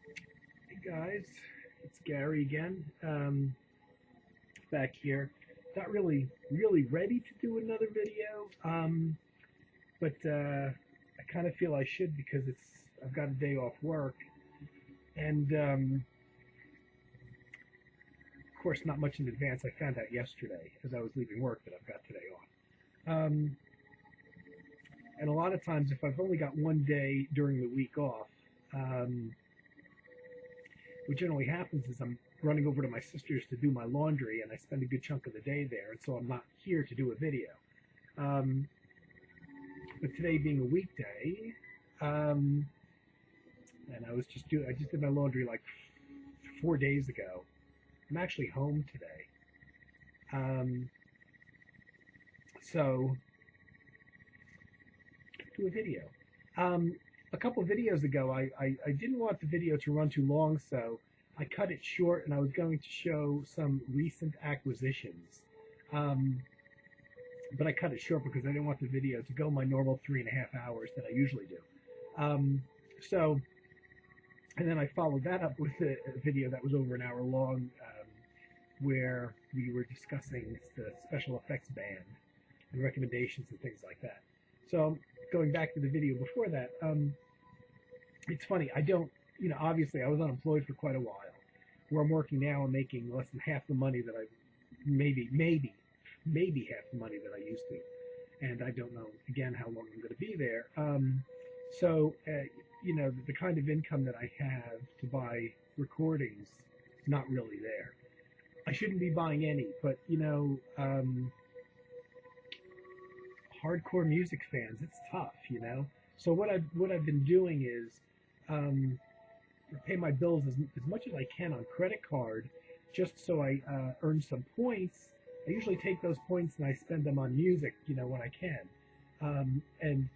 Hey guys, it's Gary again. Back here. Not really ready to do another video, but I kind of feel I should because I've got a day off work, and of course, not much in advance. I found out yesterday as I was leaving work that I've got today off. Um, and a lot of times, if I've only got one day during the week off, um, what generally happens is I'm running over to my sister's to do my laundry, and I spend a good chunk of the day there, and so I'm not here to do a video. Um, but today being a weekday, um, and I just did my laundry like 4 days ago. I'm actually home today, um, so do a video. Um, a couple of videos ago, I didn't want the video to run too long, so I cut it short, and I was going to show some recent acquisitions. Um, but I cut it short because I didn't want the video to go my normal 3.5 hours that I usually do. Um, so, and then I followed that up with a video that was over an hour long, where we were discussing the special effects band and recommendations and things like that. So, going back to the video before that, it's funny. I don't, obviously I was unemployed for quite a while. Where I'm working now, I'm making less than half the money that I, maybe half the money that I used to, and I don't know again how long I'm going to be there. So, the kind of income that I have to buy recordings is not really there. I shouldn't be buying any, but hardcore music fans, it's tough. So what I've been doing is um, pay my bills as much as I can on credit card, just so I earn some points. I usually take those points and I spend them on music, when I can. And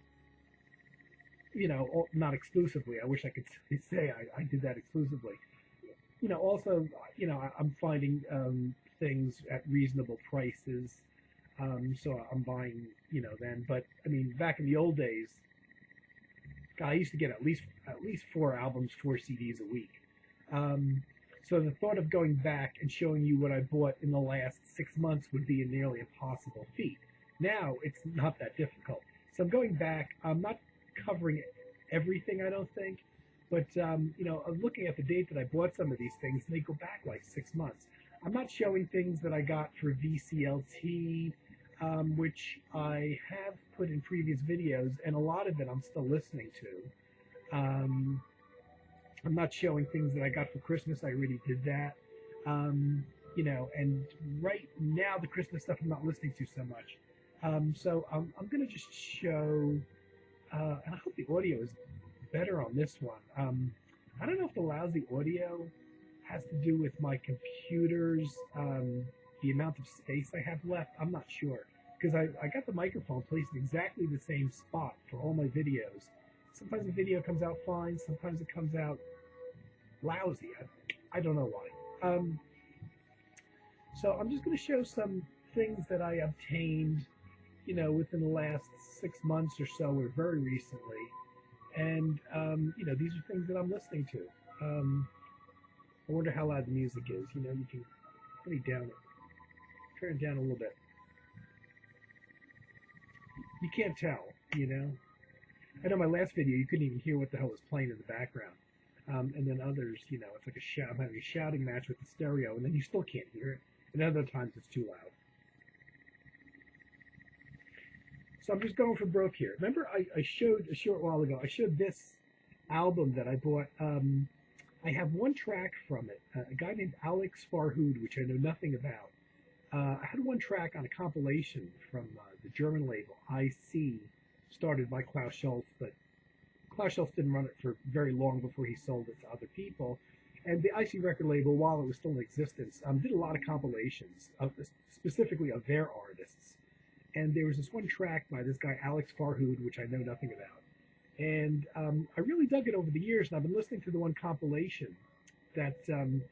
not exclusively. I wish I could say I did that exclusively. Also, I'm finding things at reasonable prices. So I'm buying, then. But I mean, back in the old days, God, I used to get at least 4 albums, 4 CDs a week. Um, so the thought of going back and showing you what I bought in the last 6 months would be a nearly impossible feat. Now it's not that difficult. So I'm going back. I'm not covering everything, I don't think, but I'm looking at the date that I bought some of these things, and they go back like 6 months. I'm not showing things that I got for VCLT, which I have put in previous videos, and a lot of it I'm still listening to. I'm not showing things that I got for Christmas. I already did that. And right now the Christmas stuff I'm not listening to so much. So I'm going to just show, and I hope the audio is better on this one. I don't know if the lousy audio has to do with my computer's, the amount of space I have left. I'm not sure because I got the microphone placed in exactly the same spot for all my videos. Sometimes the video comes out fine, sometimes it comes out lousy. I don't know why. So I'm just going to show some things that I obtained, within the last 6 months or so, or very recently. And, these are things that I'm listening to. I wonder how loud the music is. You can pretty down it. Turn it down a little bit. You can't tell. I know my last video, you couldn't even hear what the hell was playing in the background. And then others, it's like I'm having a shouting match with the stereo, and then you still can't hear it. And other times it's too loud. So I'm just going for broke here. Remember, I showed a short while ago, I showed this album that I bought. I have one track from it, a guy named Alex Farhood, which I know nothing about. I had one track on a compilation from the German label IC, started by Klaus Schulze, but Klaus Schulze didn't run it for very long before he sold it to other people. And the IC record label, while it was still in existence, did a lot of compilations, specifically of their artists. And there was this one track by this guy, Alex Farhood, which I know nothing about. And I really dug it over the years, and I've been listening to the one compilation that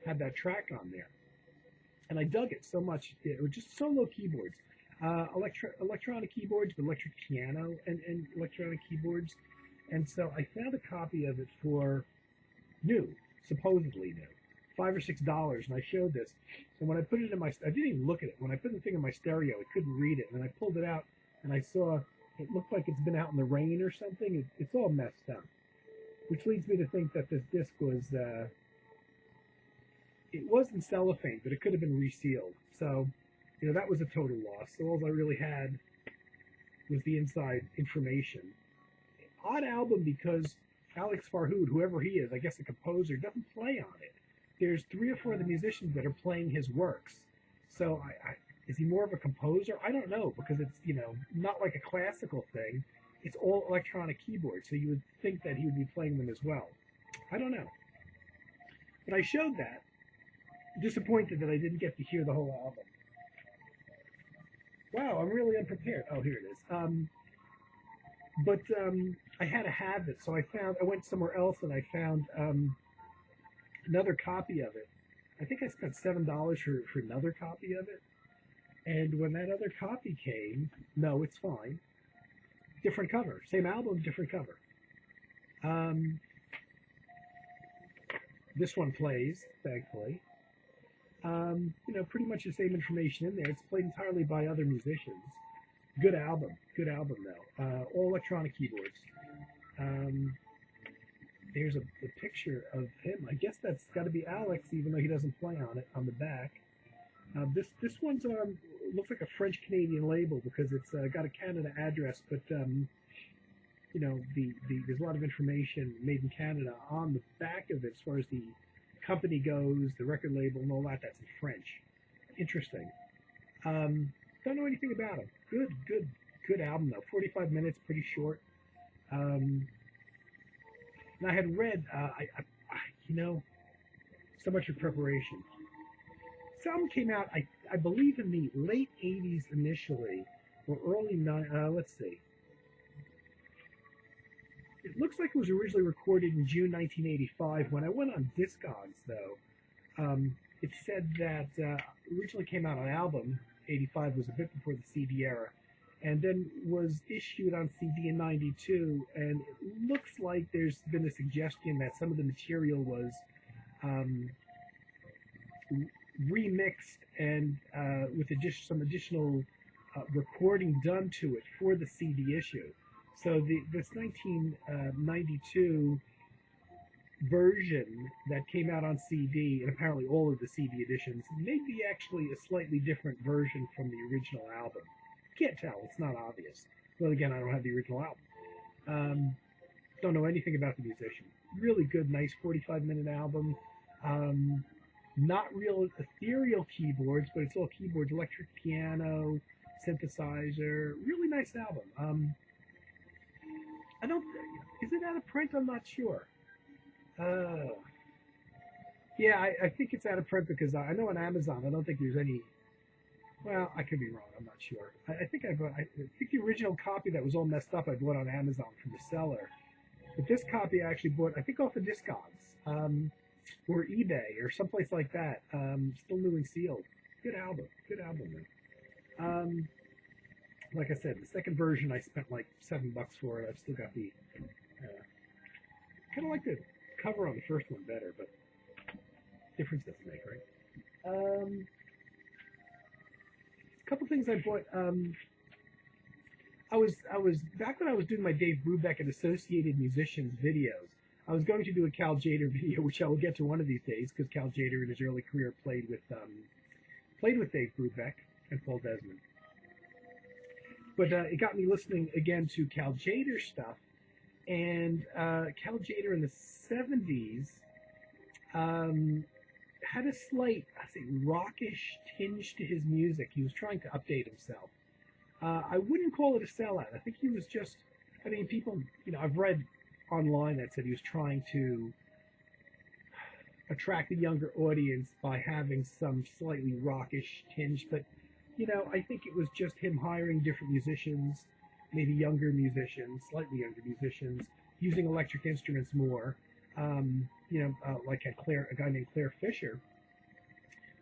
had that track on there. And I dug it so much. It was just solo keyboards, electronic keyboards, but electric piano and electronic keyboards. And so I found a copy of it for new. supposedly new, $5 or $6, and I showed this. And when I put it in my, I didn't even look at it. When I put the thing in my stereo, it couldn't read it, and I pulled it out, and I saw it looked like it's been out in the rain or something. It's all messed up, which leads me to think that this disc was, it wasn't cellophane, but it could have been resealed. So, that was a total loss. So all I really had was the inside information. Odd album because Alex Farhood, whoever he is, I guess the composer, doesn't play on it. There's 3 or 4 of the musicians that are playing his works. So is he more of a composer? I don't know, because it's, not like a classical thing. It's all electronic keyboards, so you would think that he would be playing them as well. I don't know. But I showed that. Disappointed that I didn't get to hear the whole album. Wow, I'm really unprepared. Oh, here it is. But I had to have it, so I went somewhere else and I found another copy of it. I think I spent $7 for another copy of it. And when that other copy came, no, it's fine. Different cover. Same album, different cover. This one plays, thankfully. Pretty much the same information in there. It's played entirely by other musicians. Good album though. All electronic keyboards. There's a picture of him. I guess that's got to be Alex, even though he doesn't play on it on the back. This one's looks like a French Canadian label because it's got a Canada address, but there's a lot of information made in Canada on the back of it as far as the company goes, the record label, and all that. That's in French. Interesting. Don't know anything about him. Good album though. 45 minutes, pretty short. And I had read, so much for preparation. This album came out, I believe, in the late 80s initially, or early let's see. It looks like it was originally recorded in June 1985. When I went on Discogs, though, it said that originally came out on album. 85 was a bit before the CD era, and then was issued on CD in 92. And it looks like there's been a suggestion that some of the material was remixed and with some additional recording done to it for the CD issue. So this 1992 version that came out on CD, and apparently all of the CD editions, may be actually a slightly different version from the original album. Can't tell. It's not obvious. Well, again, I don't have the original album. Don't know anything about the musician. Really good, nice 45-minute album. Not real ethereal keyboards, but it's all keyboards, electric piano, synthesizer. Really nice album. Is it out of print? I'm not sure. Yeah, I think it's out of print because I know on Amazon, I don't think there's any. Well, I could be wrong. I'm not sure. I think I think the original copy that was all messed up, I bought on Amazon from the seller. But this copy I actually bought, I think, off of Discogs, or eBay, or someplace like that. Still new and sealed. Good album, man. Like I said, the second version I spent like $7 for it. I've still got the. Kind of like the cover on the first one better, but difference doesn't make, right? A couple things I bought. I was back when I was doing my Dave Brubeck and Associated Musicians videos. I was going to do a Cal Tjader video, which I will get to one of these days, because Cal Tjader in his early career played with Dave Brubeck and Paul Desmond. But it got me listening again to Cal Tjader stuff, and Cal Tjader in the 70s had a slight, rockish tinge to his music. He was trying to update himself. I wouldn't call it a sellout. I think he was just, people, I've read online that said he was trying to attract a younger audience by having some slightly rockish tinge, but I think it was just him hiring different musicians, maybe younger musicians, slightly younger musicians, using electric instruments more. Like a guy named Claire Fisher,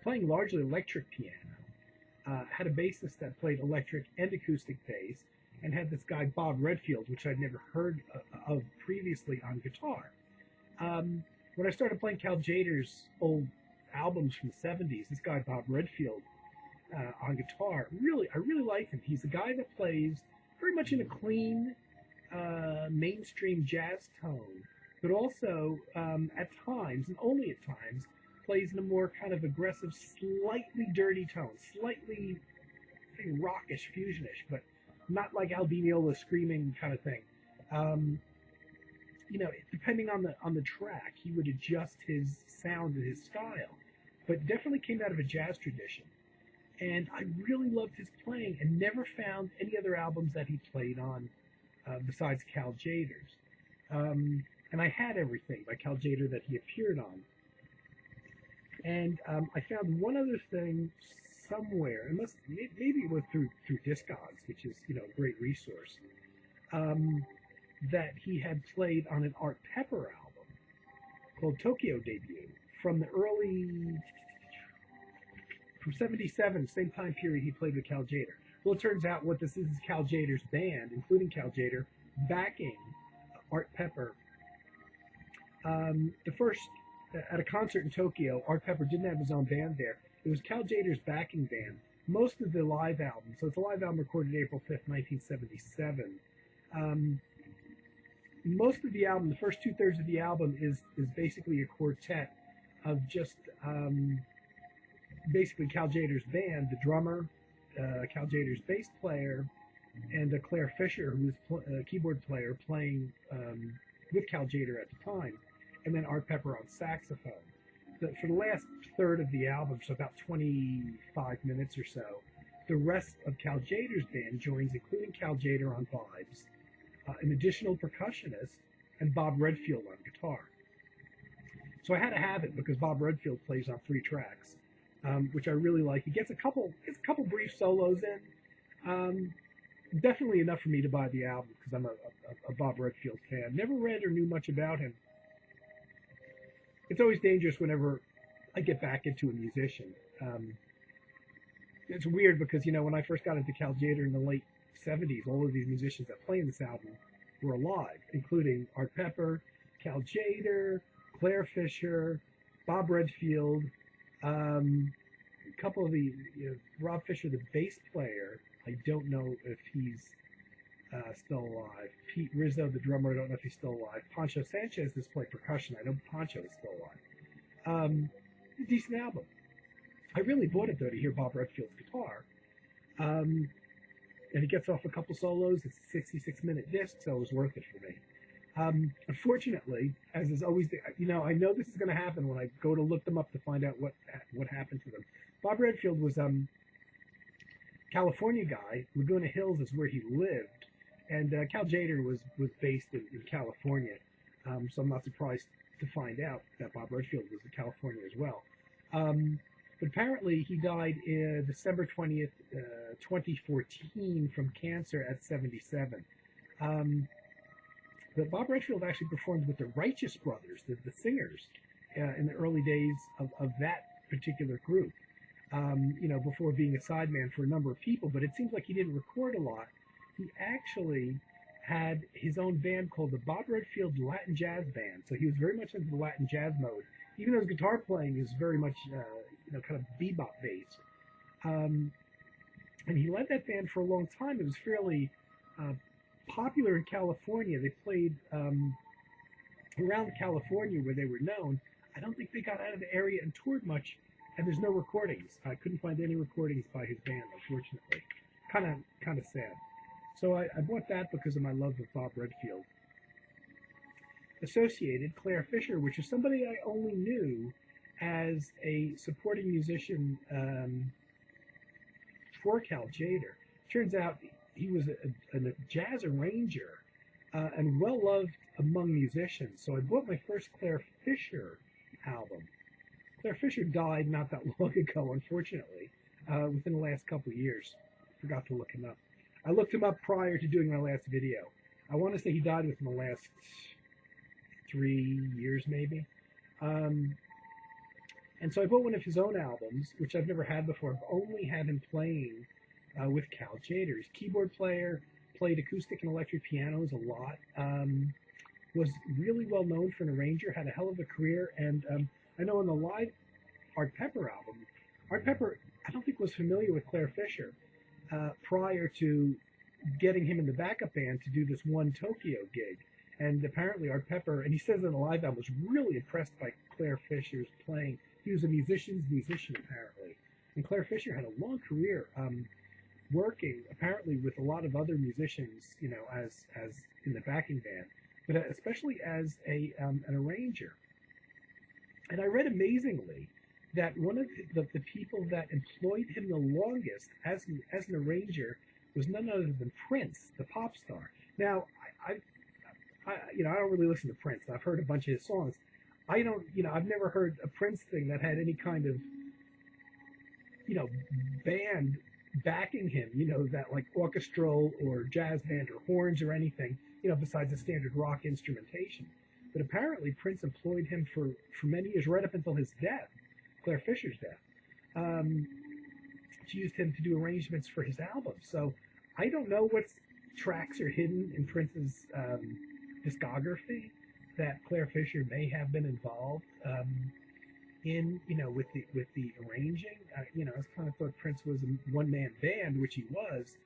playing largely electric piano, had a bassist that played electric and acoustic bass, and had this guy Bob Redfield, which I'd never heard of previously, on guitar. when I started playing Cal Jader's old albums from the '70s, this guy Bob Redfield on guitar, I really like him. He's a guy that plays very much in a clean, mainstream jazz tone, but also at times, and only at times, plays in a more kind of aggressive, slightly dirty tone, slightly rockish, fusionish, but not like Al Di Meola screaming kind of thing. Um, Depending on the track, he would adjust his sound and his style, but definitely came out of a jazz tradition. And I really loved his playing, and never found any other albums that he played on besides Cal Jader's. And I had everything by Cal Jader that he appeared on. And I found one other thing somewhere. Maybe it was through Discogs, which is a great resource. That he had played on an Art Pepper album called Tokyo Debut from the early from '77, same time period he played with Cal Jader. Well, it turns out what this is Cal Jader's band, including Cal Jader, backing Art Pepper. The first at a concert in Tokyo, Art Pepper didn't have his own band there. It was Cal Jader's backing band. Most of the live album, so it's a live album recorded April 5th, 1977. Most of the album, the first two-thirds of the album is basically a quartet of just basically Cal Jader's band, the drummer, Cal Jader's bass player, and Claire Fisher, who was a keyboard player, playing with Cal Jader at the time, and then Art Pepper on saxophone. For the last third of the album, so about 25 minutes or so, the rest of Cal Jader's band joins, including Cal Jader on vibes, an additional percussionist, and Bob Redfield on guitar. So I had to have it because Bob Redfield plays on 3 tracks, which I really like. He gets a couple brief solos in, definitely enough for me to buy the album because I'm a Bob Redfield fan. Never read or knew much about him. It's always dangerous whenever I get back into a musician. It's weird because when I first got into Cal Jader in the late '70s, all of these musicians that play in this album were alive, including Art Pepper, Cal Jader, Claire Fisher, Bob Redfield, a couple of the Rob Fisher, the bass player. I don't know if he's still alive. Pete Rizzo, the drummer, I don't know if he's still alive. Pancho Sanchez is playing percussion. I know Pancho is still alive. Decent album. I really bought it though to hear Bob Redfield's guitar. And he gets off a couple solos. It's a 66-minute disc, so it was worth it for me. Unfortunately, as is always, I know this is going to happen when I go to look them up to find out what happened to them. Bob Redfield was California guy. Laguna Hills is where he lived, and Cal Jader was based in California. So I'm not surprised to find out that Bob Redfield was in California as well. But apparently he died December 20th, 2014 from cancer at 77. But Bob Redfield actually performed with the Righteous Brothers, the singers, in the early days of that particular group, before being a sideman for a number of people. But it seems like he didn't record a lot. He actually had his own band called the Bob Redfield Latin Jazz Band. So he was very much into the Latin jazz mode, even though his guitar playing is very much, kind of bebop based. And he led that band for a long time. It was fairly popular in California. They played around California where they were known. I don't think they got out of the area and toured much, and there's no recordings. I couldn't find any recordings by his band, unfortunately. Kind of sad. So I bought that because of my love of Bob Redfield. Associated, Claire Fisher, which is somebody I only knew as a supporting musician for Cal Jader. Turns out he was a jazz arranger and well-loved among musicians. So I bought my first Claire Fisher album. Claire Fisher died not that long ago, unfortunately, within the last couple of years. Forgot to look him up. I looked him up prior to doing my last video. I want to say he died within the last 3 years, maybe. And so I bought one of his own albums, which I've never had before. I've only had him playing with Cal Jader. He's a keyboard player, played acoustic and electric pianos a lot. was really well known for an arranger, had a hell of a career, and I know on the live Art Pepper album, Art Pepper I don't think was familiar with Claire Fisher prior to getting him in the backup band to do this one Tokyo gig. And apparently Art Pepper, and he says in the live album, was really impressed by Claire Fisher's playing. He was a musician's musician, apparently. And Claire Fisher had a long career working, apparently, with a lot of other musicians, you know, as in the backing band, but especially as an arranger. And I read amazingly that one of the people that employed him the longest as an arranger was none other than Prince, the pop star. Now, you know, I don't really listen to Prince. I've heard a bunch of his songs. I don't, you know, I've never heard a Prince thing that had any kind of, you know, band backing him, you know, that like orchestral or jazz band or horns or anything, you know, besides the standard rock instrumentation. But apparently Prince employed him for many years, right up until his death, Claire Fisher's death. She used him to do arrangements for his album. So I don't know what tracks are hidden in Prince's discography that Claire Fisher may have been involved in, you know, with the arranging. You know, I kind of thought Prince was a one-man band, which he was,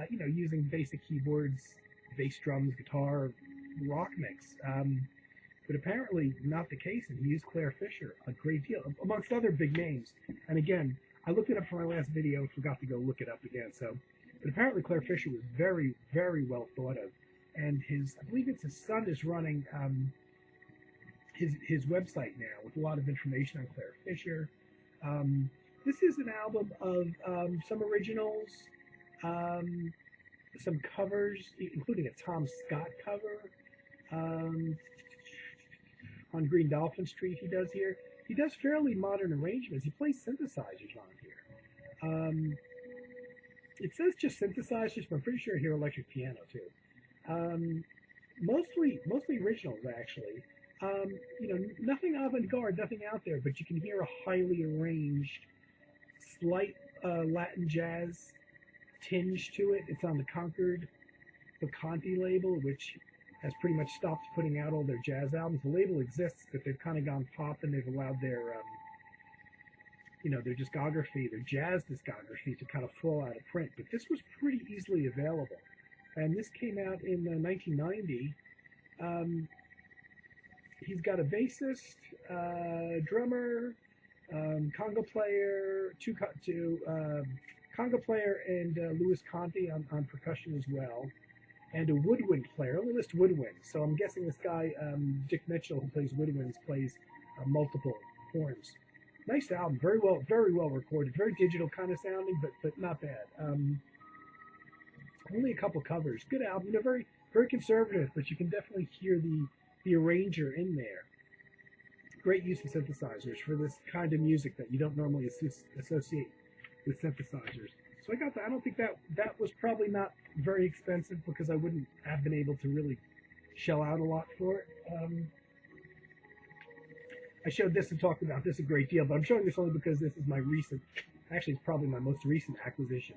you know, using basic keyboards, bass drums, guitar, rock mix. But apparently not the case, and he used Claire Fisher a great deal, amongst other big names. And again, I looked it up for my last video, forgot to go look it up again. So, but apparently Claire Fisher was very, very well thought of. And I believe it's his son is running his website now with a lot of information on Claire Fisher. This is an album of some originals, some covers, including a Tom Scott cover. On Green Dolphin Street he does here. He does fairly modern arrangements. He plays synthesizers on here. It says just synthesizers, but I'm pretty sure I hear electric piano too. Mostly originals, actually. You know, nothing avant-garde, nothing out there, but you can hear a highly arranged, slight Latin jazz tinge to it. It's on the Concord Bacanti label, which has pretty much stopped putting out all their jazz albums. The label exists, but they've kind of gone pop, and they've allowed their, you know, their discography, their jazz discography, to kind of fall out of print. But this was pretty easily available, and this came out in 1990. He's got a bassist, drummer, conga player, two conga player, and Louis Conti on percussion as well, and a woodwind player. Only list woodwinds, so I'm guessing this guy, Dick Mitchell, who plays woodwinds, plays multiple horns. Nice album, very well recorded, very digital kind of sounding, but not bad. Only a couple covers. Good album, you know, very conservative, but you can definitely hear the arranger in there. Great use of synthesizers for this kind of music that you don't normally associate with synthesizers. So I got that. I don't think that was probably not very expensive, because I wouldn't have been able to really shell out a lot for it. I showed this and talked about this a great deal, but I'm showing this only because this is my recent, actually it's probably my most recent acquisition.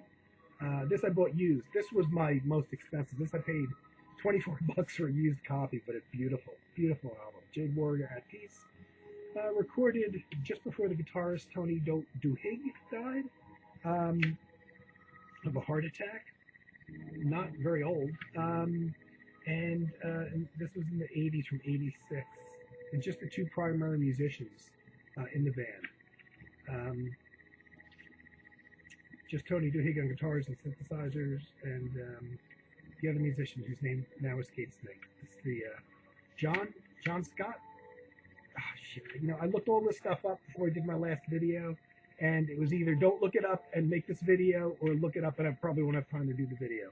This I bought used. This was my most expensive. This I paid 24 bucks for a used copy, but it's beautiful. Beautiful album. Jade Warrior at Peace. Recorded just before the guitarist Tony Duhigg died of a heart attack. Not very old. And this was in the 80s, from 86. And just the two primary musicians in the band. Just Tony Duhigg on guitars and synthesizers, and the other musician whose name now escapes me. It's the John Scott. Oh, shit. You know, I looked all this stuff up before I did my last video, and it was either don't look it up and make this video, or look it up and I probably won't have time to do the video.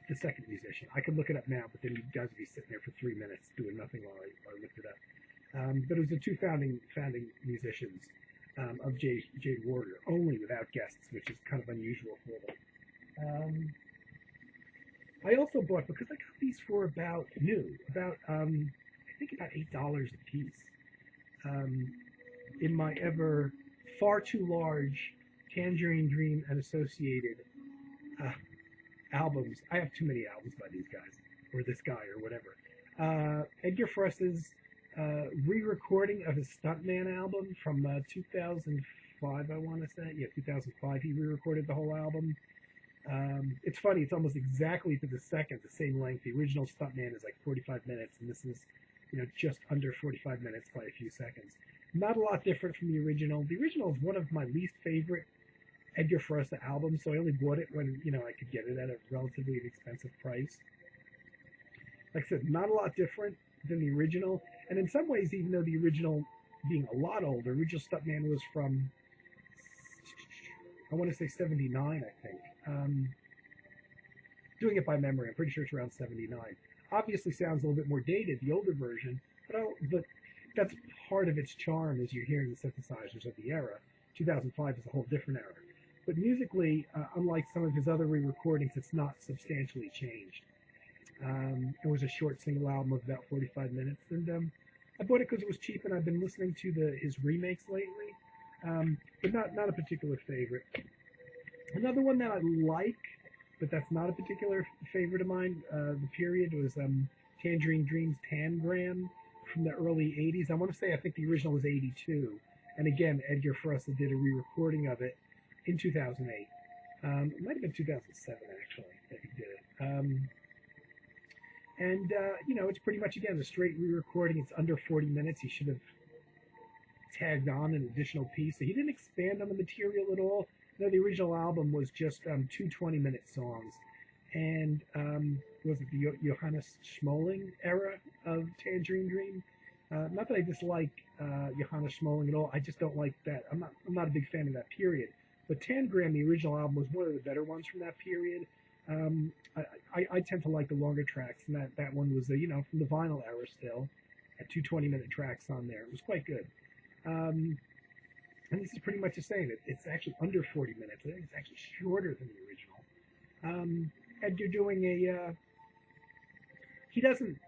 The second musician. I could look it up now, but then you guys would be sitting there for 3 minutes doing nothing while I looked it up. But it was the two founding musicians of Jade Warrior, only without guests, which is kind of unusual for them. I also bought, because I got these for about I think about $8 a piece, in my ever far too large Tangerine Dream and associated albums. I have too many albums by these guys. or this guy or whatever. Edgar Frost's re-recording of his Stuntman album from 2005, I want to say. Yeah, 2005. He re-recorded the whole album. It's funny. It's almost exactly to the second the same length. The original Stuntman is like 45 minutes, and this is, just under 45 minutes by a few seconds. Not a lot different from the original. The original is one of my least favorite Edgar Frost albums, so I only bought it when I could get it at a relatively inexpensive price. Like I said, not a lot different than the original, and in some ways, even though the original being a lot older, original Stuntman was from, I want to say 79, I think. Doing it by memory, I'm pretty sure it's around 79. Obviously sounds a little bit more dated, the older version, but that's part of its charm as you're hearing the synthesizers of the era. 2005 is a whole different era. But musically, unlike some of his other re-recordings, it's not substantially changed. It was a short single album of about 45 minutes, and I bought it because it was cheap, and I've been listening to his remakes lately, but not a particular favorite. Another one that I like, but that's not a particular favorite of mine, the period, was Tangerine Dream's Tangram from the early 80s. I want to say, I think the original was 82. And again, Edgar Frost did a re-recording of it in 2008. It might have been 2007, actually, that he did it. It's pretty much, again, a straight re-recording. It's under 40 minutes. He should have tagged on an additional piece. So he didn't expand on the material at all. No, the original album was just two 20-minute songs. And was it the Johannes Schmoling era of Tangerine Dream? Not that I dislike Johannes Schmoling at all. I just don't like that. I'm not a big fan of that period. But Tangram, the original album, was one of the better ones from that period. I tend to like the longer tracks, and that one was from the vinyl era still, at two 20-minute tracks on there. It was quite good. And this is pretty much the same. It's actually under 40 minutes. I think it's actually shorter than the original. Edgar doing he doesn't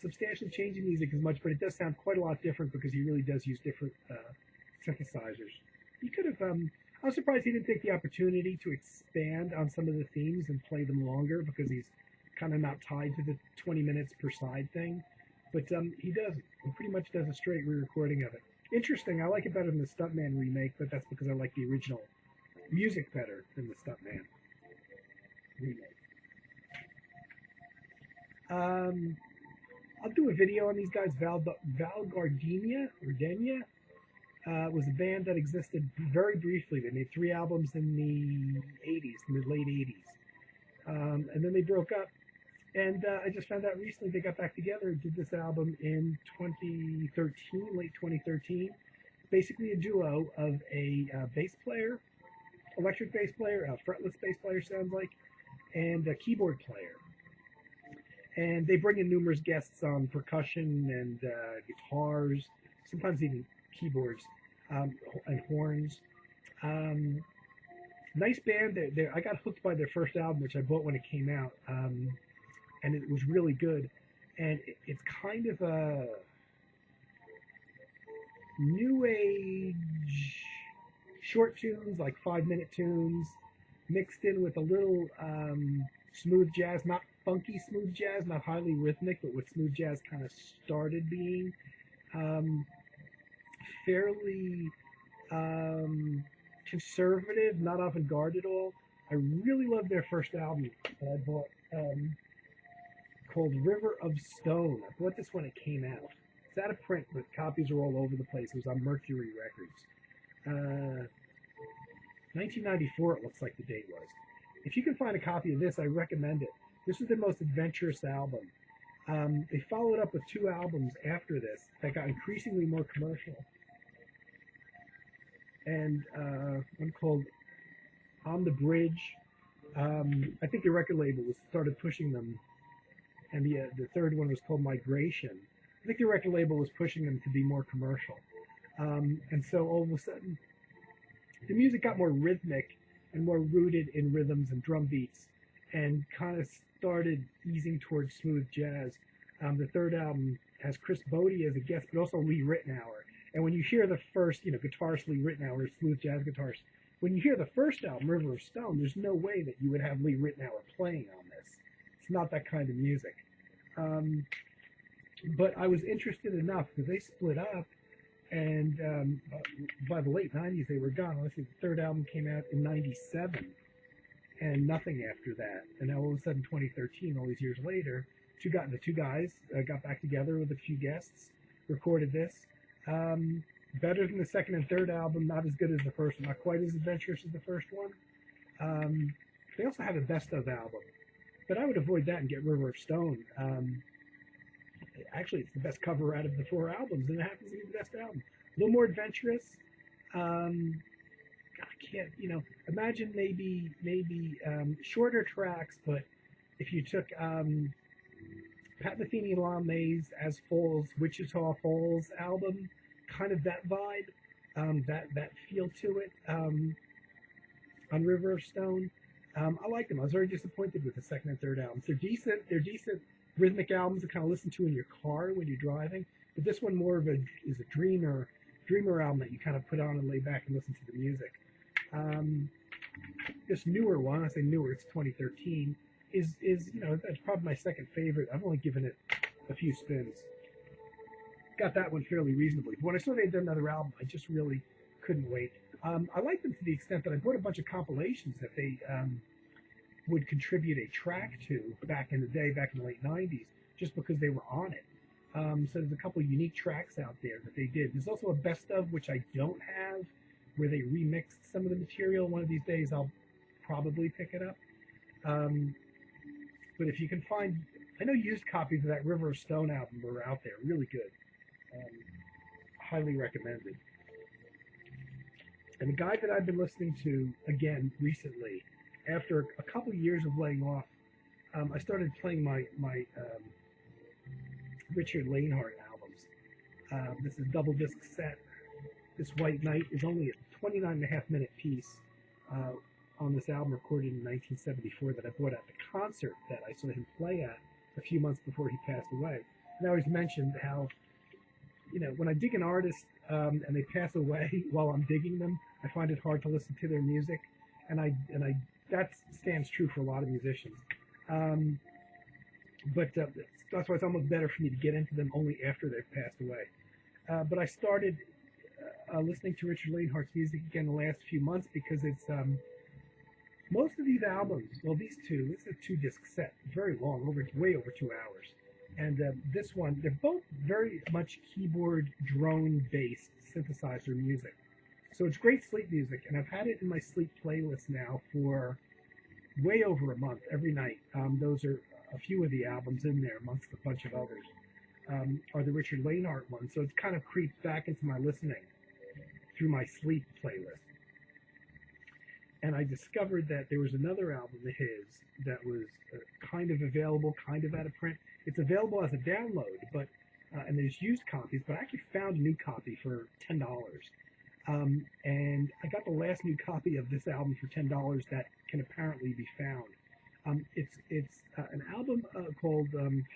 substantially change the music as much, but it does sound quite a lot different because he really does use different synthesizers. He could have, I was surprised he didn't take the opportunity to expand on some of the themes and play them longer because he's kind of not tied to the 20 minutes per side thing. But he does. He pretty much does a straight re-recording of it. Interesting. I like it better than the Stuntman remake, but that's because I like the original music better than the Stuntman remake. I'll do a video on these guys. Val Gardenia was a band that existed very briefly. They made 3 albums in the 80s, in the late 80s. And then they broke up. And I just found out recently they got back together and did this album in 2013, late 2013. Basically a duo of a bass player, electric bass player, a fretless bass player sounds like, and a keyboard player. And they bring in numerous guests on percussion and guitars, sometimes even keyboards and horns. Nice band. I got hooked by their first album, which I bought when it came out. And it was really good. And it's kind of a new age short tunes, like 5-minute tunes, mixed in with a little smooth jazz, not funky smooth jazz, not highly rhythmic, but what smooth jazz kind of started being. Fairly conservative, not avant-garde at all. I really love their first album that I bought. Called River of Stone. I bought this when it came out. It's out of print, but copies are all over the place. It was on Mercury Records. 1994, it looks like the date was. If you can find a copy of this, I recommend it. This is their most adventurous album. They followed up with 2 albums after this that got increasingly more commercial. And one called On the Bridge. I think the record label started pushing them. And the third one was called Migration. I think the record label was pushing them to be more commercial. And so all of a sudden, the music got more rhythmic and more rooted in rhythms and drum beats and kind of started easing towards smooth jazz. The third album has Chris Bodie as a guest, but also Lee Ritenour. And when you hear the first, guitarist Lee Ritenour, smooth jazz guitarist, when you hear the first album, River of Stone, there's no way that you would have Lee Ritenour playing on this. It's not that kind of music. Um, but I was interested enough because they split up, and by the late '90s they were gone. Let's see, the third album came out in '97, and nothing after that. And now all of a sudden, 2013, all these years later, the two guys got back together with a few guests, recorded this. Um, Better than the second and third album, not as good as the first one, not quite as adventurous as the first one. Um, they also have a best of album, but I would avoid that and get River of Stone. Actually, it's the best cover out of the four albums, and it happens to be the best album. A little more adventurous. I can't, imagine maybe shorter tracks, but if you took Pat Metheny and Lon Mays As Falls, Wichita Falls album, kind of that vibe, that feel to it on River of Stone. I like them. I was very disappointed with the second and third albums. They're decent. They're decent rhythmic albums to kind of listen to in your car when you're driving. But this one more of is a dreamer album that you kind of put on and lay back and listen to the music. This newer one, I say newer, it's 2013, is that's probably my second favorite. I've only given it a few spins. Got that one fairly reasonably. But when I saw they had done another album, I just really couldn't wait. I like them to the extent that I bought a bunch of compilations that they would contribute a track to back in the day, back in the late 90s, just because they were on it. So there's a couple of unique tracks out there that they did. There's also a best of, which I don't have, where they remixed some of the material. One of these days I'll probably pick it up. But if you can find, I know used copies of that River of Stone album are out there, really good. Highly recommended. And the guy that I've been listening to again recently, after a couple of years of laying off, I started playing my Richard Lanehart albums. This is a double disc set. This White Knight is only a 29.5-minute piece on this album recorded in 1974 that I bought at the concert that I saw him play at a few months before he passed away. And I always mentioned how, when I dig an artist and they pass away while I'm digging them, I find it hard to listen to their music, and that stands true for a lot of musicians. But that's why it's almost better for me to get into them only after they've passed away. But I started listening to Richard Lanehart's music again the last few months because it's most of these albums, well, these two, this is a 2-disc set, very long, way over 2 hours. And this one, they're both very much keyboard, drone-based synthesizer music. So it's great sleep music, and I've had it in my sleep playlist now for way over a month, every night. Those are a few of the albums in there, amongst a bunch of others, are the Richard Lanehart ones. So it's kind of creeped back into my listening through my sleep playlist. And I discovered that there was another album of his that was kind of available, kind of out of print. It's available as a download, but and there's used copies, but I actually found a new copy for $10. And I got the last new copy of this album for $10 that can apparently be found. It's an album called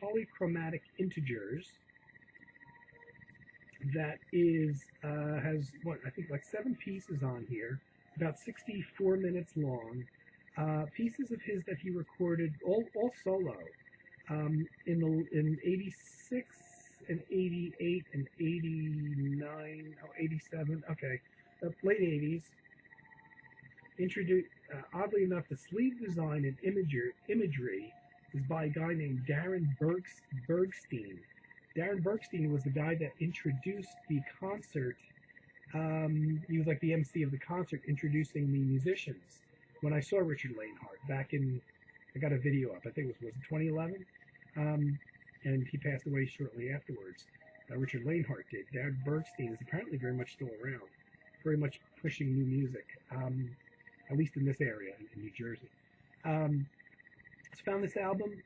Polychromatic Integers that has I think like 7 pieces on here, about 64 minutes long. Pieces of his that he recorded all solo in 86 and 88 and 89, 87, okay, late 80s. Introduced, oddly enough, the sleeve design and imagery is by a guy named Darren Bergstein. Darren Bergstein was the guy that introduced the concert. He was like the MC of the concert, introducing the musicians. When I saw Richard Lanehart back in, I got a video up, I think it was 2011? And he passed away shortly afterwards. Richard Lanehart did. Darren Bergstein is apparently very much still around, very much pushing new music, at least in this area, in New Jersey. So found this album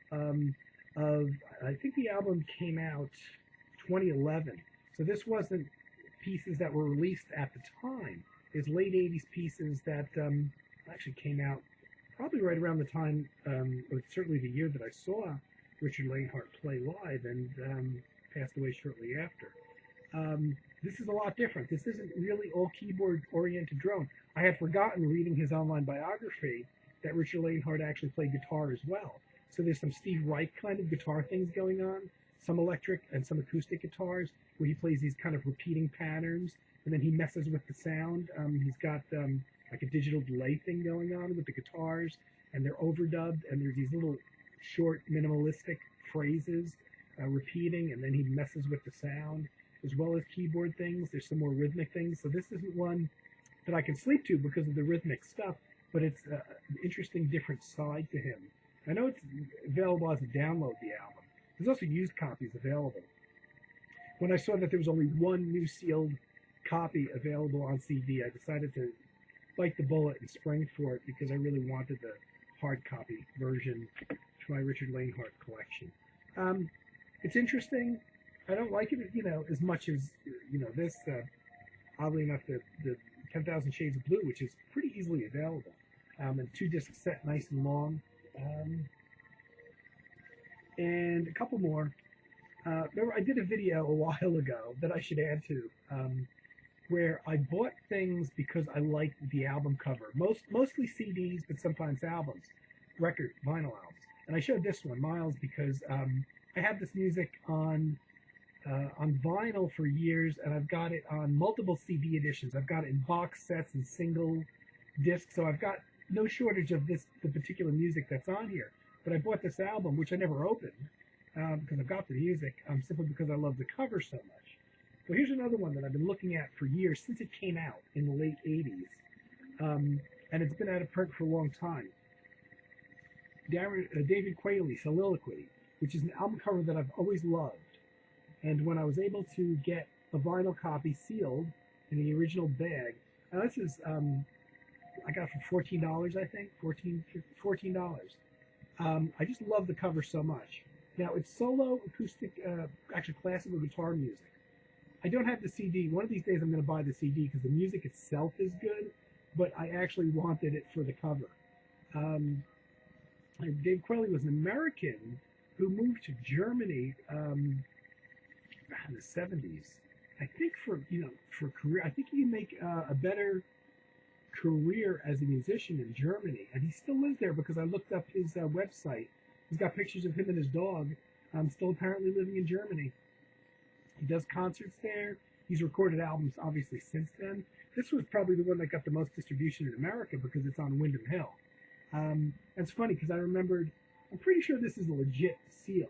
I think the album came out 2011. So this wasn't pieces that were released at the time. It's late 80s pieces that actually came out probably right around the time, or certainly the year that I saw Richard Lanehart play live, and passed away shortly after. This is a lot different. This isn't really all keyboard-oriented drone. I had forgotten reading his online biography that Richard Lanehart actually played guitar as well. So there's some Steve Reich kind of guitar things going on, some electric and some acoustic guitars, where he plays these kind of repeating patterns, and then he messes with the sound. He's got like a digital delay thing going on with the guitars, and they're overdubbed, and there's these little short minimalistic phrases repeating, and then he messes with the sound, as well as keyboard things. There's some more rhythmic things. So this isn't one that I can sleep to because of the rhythmic stuff, but it's an interesting different side to him. I know it's available as a download, the album. There's also used copies available. When I saw that there was only one new sealed copy available on CD, I decided to bite the bullet and spring for it because I really wanted the hard copy version for my Richard Lanehart collection. It's interesting. I don't like it, as much as, this. Oddly enough, the 10,000 Shades of Blue, which is pretty easily available, and 2-disc set, nice and long. And a couple more. Remember, I did a video a while ago that I should add to, where I bought things because I liked the album cover. Mostly CDs, but sometimes albums, vinyl albums. And I showed this one, Miles, because I had this music on vinyl for years, and I've got it on multiple CD editions. I've got it in box sets and single discs, so I've got no shortage of the particular music that's on here. But I bought this album, which I never opened, because I've got the music, simply because I love the cover so much. So here's another one that I've been looking at for years, since it came out in the late 80s. And it's been out of print for a long time. David Quayle, Soliloquy, which is an album cover that I've always loved. And when I was able to get a vinyl copy sealed in the original bag, now this is, I got it for $14, I think, $14. I just love the cover so much. Now, it's solo, acoustic, actually classical guitar music. I don't have the CD. One of these days I'm going to buy the CD because the music itself is good, but I actually wanted it for the cover. Dave Quayle was an American who moved to Germany in the 70s. I think for career, I think he can make a better career as a musician in Germany, and he still lives there because I looked up his website. He's got pictures of him and his dog. Still apparently living in Germany. He does concerts there. He's recorded albums, obviously, since then. This was probably the one that got the most distribution in America because it's on Windham Hill. It's funny because I remembered, I'm pretty sure this is a legit seal.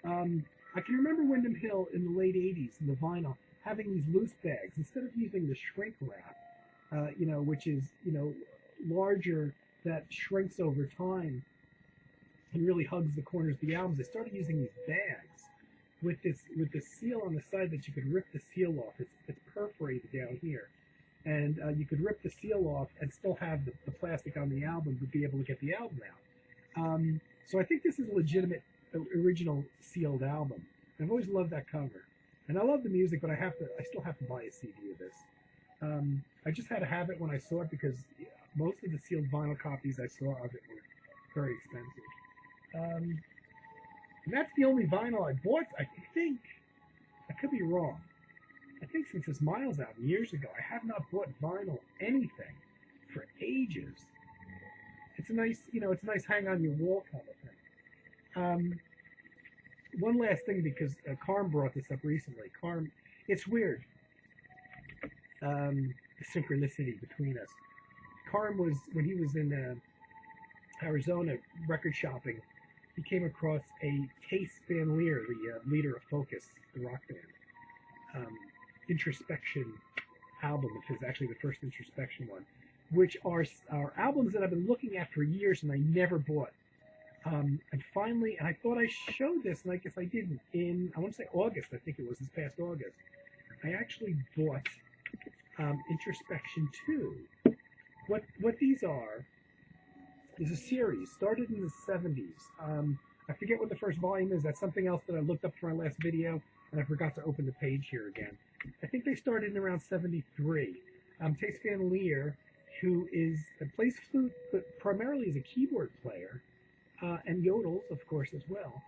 I can remember Windham Hill in the late 80s in the vinyl having these loose bags. Instead of using the shrink wrap, which is, larger, that shrinks over time and really hugs the corners of the albums, they started using these bags with the seal on the side that you could rip the seal off. It's perforated down here. And you could rip the seal off and still have the plastic on the album, but be able to get the album out. So I think this is a legitimate original sealed album. I've always loved that cover. And I love the music, but I still have to buy a CD of this. I just had to have it when I saw it because most of the sealed vinyl copies I saw of it were very expensive. And that's the only vinyl I bought, I think. I could be wrong. I think since this Miles album years ago, I have not bought vinyl anything for ages. It's a nice, it's a nice hang on your wall kind of thing. One last thing, because Carm brought this up recently. Carm, it's weird. The synchronicity between us. Carm was, when he was in Arizona record shopping, he came across a Tace Van Leer, the leader of Focus, the rock band. Introspection album, which is actually the first Introspection one, which are albums that I've been looking at for years and I never bought. And finally, and I thought I showed this, and I guess I didn't, in, I want to say August, I think it was this past August, I actually bought Introspection 2. What these are is a series, started in the 70s. I forget what the first volume is. That's something else that I looked up for my last video, and I forgot to open the page here again. I think they started in around 73. Tace Van Leer, who plays flute, but primarily is a keyboard player, and yodels, of course, as well,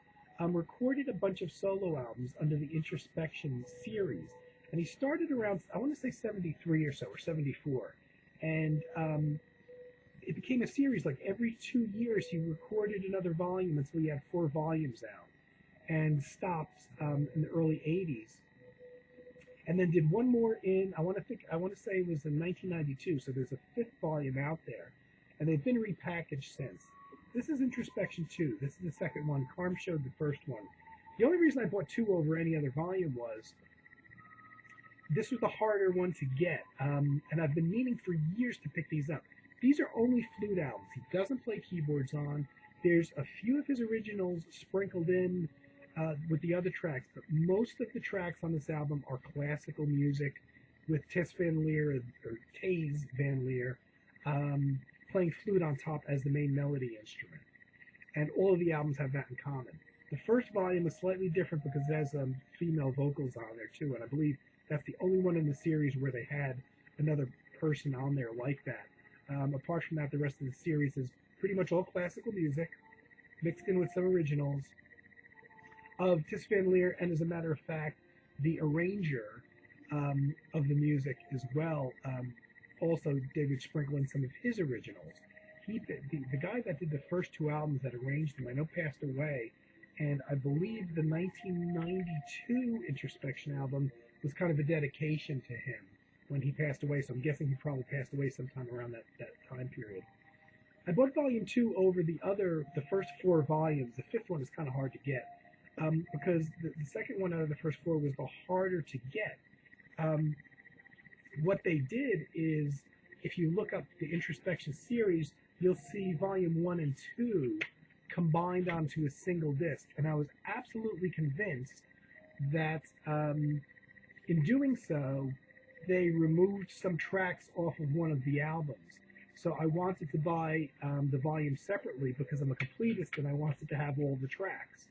recorded a bunch of solo albums under the Introspection series. And he started around, I want to say 73 or so, or 74. And it became a series. Like every 2 years, he recorded another volume until he had 4 volumes out, and stopped in the early '80s, and then did one more in I want to say it was in 1992. So there's a 5th volume out there, and they've been repackaged since. This is Introspection 2. This is the second one. Carm showed the first one. The only reason I bought 2 over any other volume was this was the harder one to get, and I've been meaning for years to pick these up. These are only flute albums. He doesn't play keyboards on. There's a few of his originals sprinkled in with the other tracks, but most of the tracks on this album are classical music with Tess Van Leer, or Taze Van Leer, playing flute on top as the main melody instrument. And all of the albums have that in common. The first volume is slightly different because it has female vocals on there too, and I believe that's the only one in the series where they had another person on there like that. Apart from that, the rest of the series is pretty much all classical music, mixed in with some originals of Tess Van Leer, and as a matter of fact, the arranger of the music as well also David sprinkle in some of his originals. The guy that did the first 2 albums that arranged them, I know passed away, and I believe the 1992 Introspection album was kind of a dedication to him when he passed away, so I'm guessing he probably passed away sometime around that time period. I bought volume 2 over the first 4 volumes. The 5th one is kind of hard to get because the second one out of the first 4 was the harder to get. What they did is, if you look up the Introspection series, you'll see volume 1 and 2 combined onto a single disc, and I was absolutely convinced that in doing so, they removed some tracks off of one of the albums. So I wanted to buy the volume separately because I'm a completist and I wanted to have all the tracks.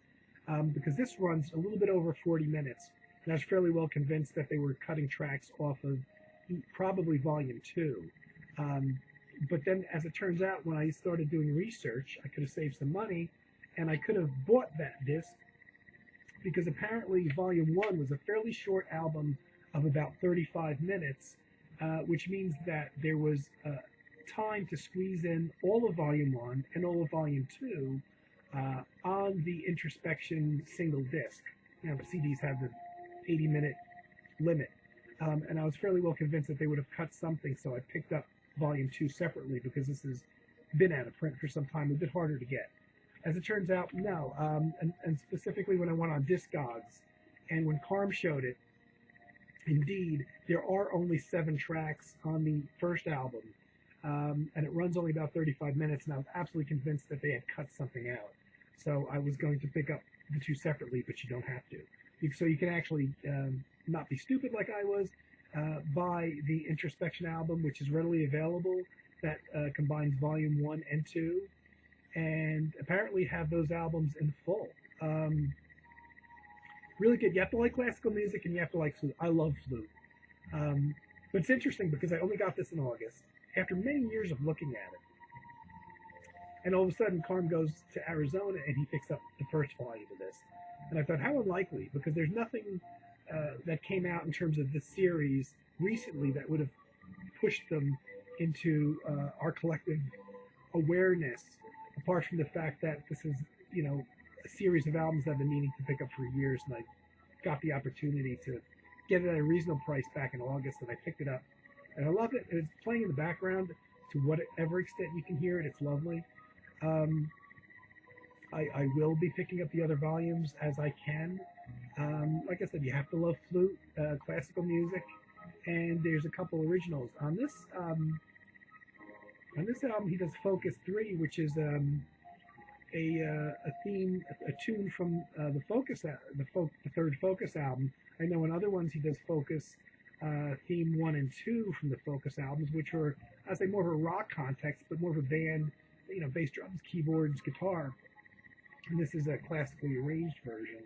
Because this runs a little bit over 40 minutes, and I was fairly well convinced that they were cutting tracks off of probably volume 2. But then, as it turns out, when I started doing research, I could have saved some money, and I could have bought that disc, because apparently volume 1 was a fairly short album of about 35 minutes, which means that there was time to squeeze in all of volume 1 and all of volume 2 on the Introspection single disc. You know, CDs have the 80-minute limit, and I was fairly well convinced that they would have cut something, so I picked up volume 2 separately because this has been out of print for some time, a bit harder to get. As it turns out, no, and specifically when I went on Discogs, and when Carm showed it, indeed, there are only 7 tracks on the first album, and it runs only about 35 minutes, and I was absolutely convinced that they had cut something out. So I was going to pick up the 2 separately, but you don't have to. So you can actually not be stupid like I was, buy the Introspection album, which is readily available, that combines volume 1 and 2, and apparently have those albums in full. Really good. You have to like classical music, and you have to like flute. I love flute. But it's interesting because I only got this in August, after many years of looking at it. And all of a sudden, Carm goes to Arizona, and he picks up the first volume of this. And I thought, how unlikely, because there's nothing that came out in terms of this series recently that would have pushed them into our collective awareness, apart from the fact that this is, you know, a series of albums that I've been meaning to pick up for years, and I got the opportunity to get it at a reasonable price back in August, and I picked it up. And I love it. It's playing in the background to whatever extent you can hear it. It's lovely. I will be picking up the other volumes as I can. Like I said, you have to love flute, classical music, and there's a couple originals. On this album, he does Focus 3, which is a tune from the third Focus album. I know in other ones he does Focus theme 1 and 2 from the Focus albums, which are, I say, more of a rock context, but more of a band, you know, bass, drums, keyboards, guitar. And this is a classically arranged version.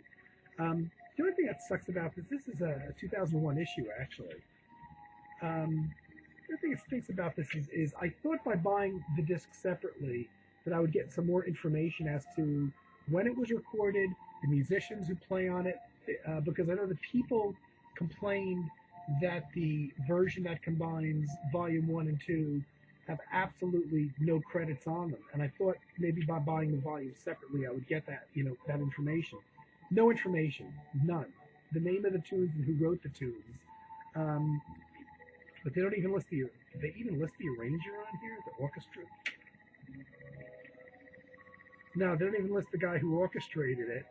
The only thing that sucks about this is a 2001 issue, actually. The other thing that stinks about this is I thought by buying the disc separately that I would get some more information as to when it was recorded, the musicians who play on it, because I know the people complained that the version that combines volume 1 and 2 have absolutely no credits on them. And I thought maybe by buying the volume separately, I would get that, that information. No information, none. The name of the tunes and who wrote the tunes. Um, but they don't even list the. They even list the arranger on here, the orchestra. No, they don't even list the guy who orchestrated it.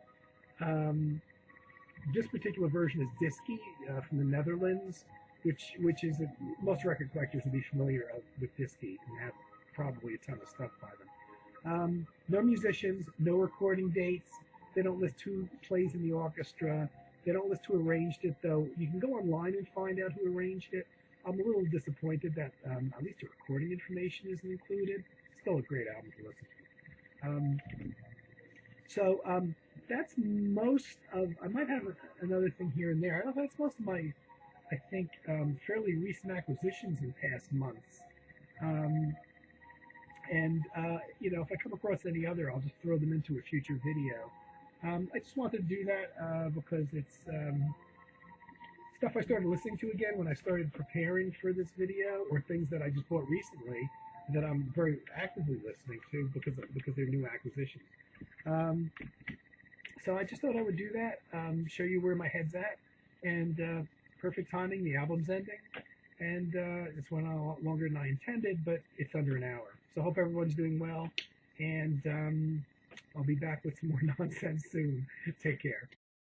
This particular version is Disky from the Netherlands, which is most record collectors will be familiar with Disky and have probably a ton of stuff by them. No musicians, no recording dates. They don't list who plays in the orchestra. They don't list who arranged it, though. You can go online and find out who arranged it. I'm a little disappointed that at least the recording information isn't included. Still a great album to listen to. So that's most of. I might have another thing here and there. I don't know. That's most of my, I think, fairly recent acquisitions in past months. And if I come across any other, I'll just throw them into a future video. I just wanted to do that because it's stuff I started listening to again when I started preparing for this video, or things that I just bought recently that I'm very actively listening to because they're new acquisitions. So I just thought I would do that, show you where my head's at, and perfect timing, the album's ending, and it's went on a lot longer than I intended, but it's under an hour. So I hope everyone's doing well, and I'll be back with some more nonsense soon. Take care.